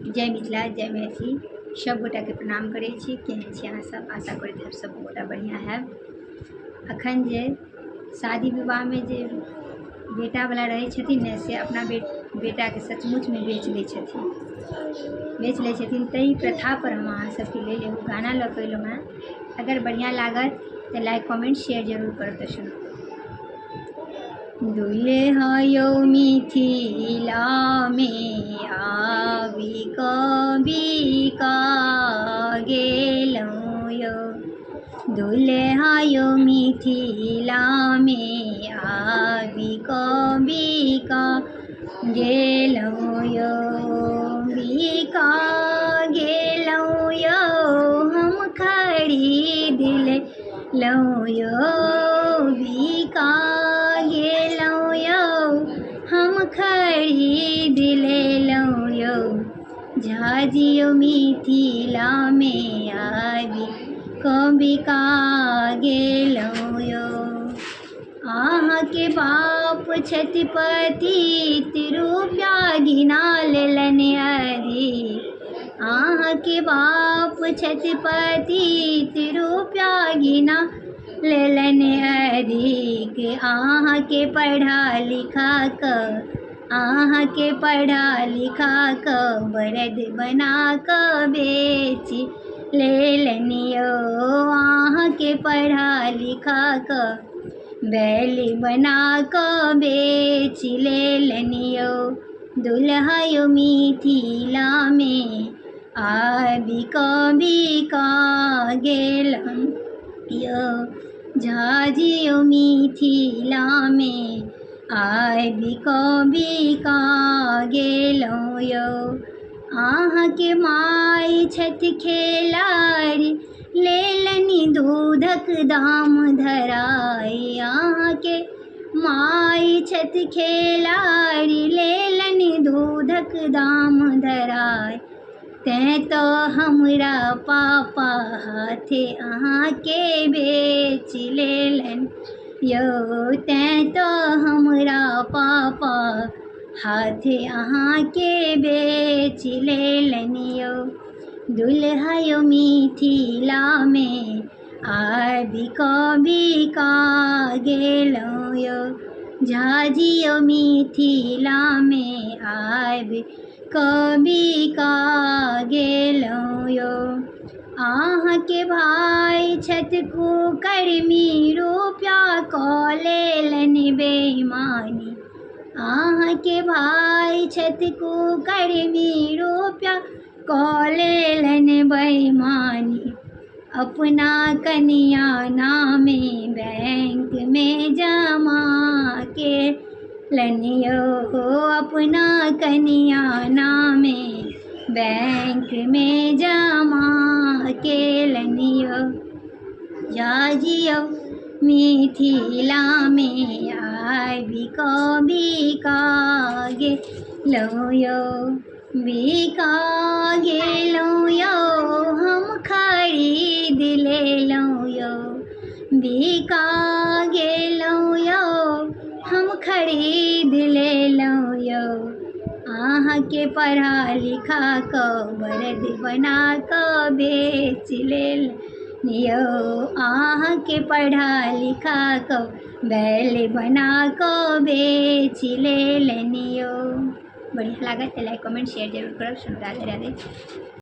जय मिथिला जय मैथिली सब गोटा के प्रणाम करै छी। केहन छी अहाँ सब? आशा करैत हैब सब गोटा बढ़िया हैब। अखन जे शादी विवाह में जे बेटा वाला रहे छथिन ने से अपना बेटा के सचमुच में बेच ले छथिन। तई प्रथा पर हम अहाँ सबके लेल एगो गाना लऽ कऽ एलहुँ हैं। अगर बढ़िया लागत तो लाइक कमेंट शेयर जरूर करब। तो सुनो। दुल्हा यौ मिथिला में आबि कऽ बिका गेलहुँ यौ। दुल्हा यौ मिथिला में आबि कऽ बिका गेलहुँ यौ। बिका गेलहुँ यौ हम खरीद लेलहुँ यौ। बिका गेलहुँ यौ हम खरीद लेलहुँ यौ। झाजियो मिथिला में आबि कऽ बिका गेलहुँ यौ। अहाँके बाप छथि पतित रुपया गिना लेलनि अधिक। अहाँके बाप छथि पतित रुपया गिना लेलनि अधिक। अहाँके पढ़ा लिखा कऽ बरद बना कऽ बेच लेलनि यौ। अहाँके पढ़ा लिखा कऽ बैल बना कऽ बेच लेलनि यौ। दुल्हा यौ मिथिला में आबि कऽ बिका गेलहुँ यौ। झाजियो मिथिला में आबि कऽ बिका गेलहुँ यौ। अहाँके माय छथि खेलाड़ी लेलनि दूधक दाम धराइ। अहाँके माय छथि खेलाड़ी लेलनि दूधक दाम धराइ। तेँ तो हमरा पापा हाथे अहाँके बेच लेलनि यौ। तेँ तो हमरा पापा हाथे अहाँके बेच लेलनि यौ। दुल्हा यौ मिथिला में आबि कऽ बिका गेलहुँ यौ। झाजियो मिथिला में आबि कऽ बिका गेलहुँ यौ। अहाँके भाय छथि कुकर्मी रुपया कऽ लेलनि बेईमानी। अहाँके भाय छथि कुकर्मी रुपया कऽ लेलनि बेईमानी। अपना कनिया नामे बैंक में जमा केलनि यौ। अपना कनिया नामे बैंक में जमा केलनि यौ। झाजियो मिथिला में आबि कऽ बिका गेलहुँ यौ। बिका गेलहुँ यौ हम खरीद लेलहुँ यौ। बिका गेलहुँ यौ हम खरीद लेलहुँ यौ। अहाँके पढ़ा लिखा कऽ बरद बना कऽ बेच लेलनि यौ। अहाँके पढ़ा लिखा कऽ बैल बना कऽ बेच लेलनि यौ। बढ़िया लागत तो लाइक कमेंट शेयर जरूर करब। राधे राधे।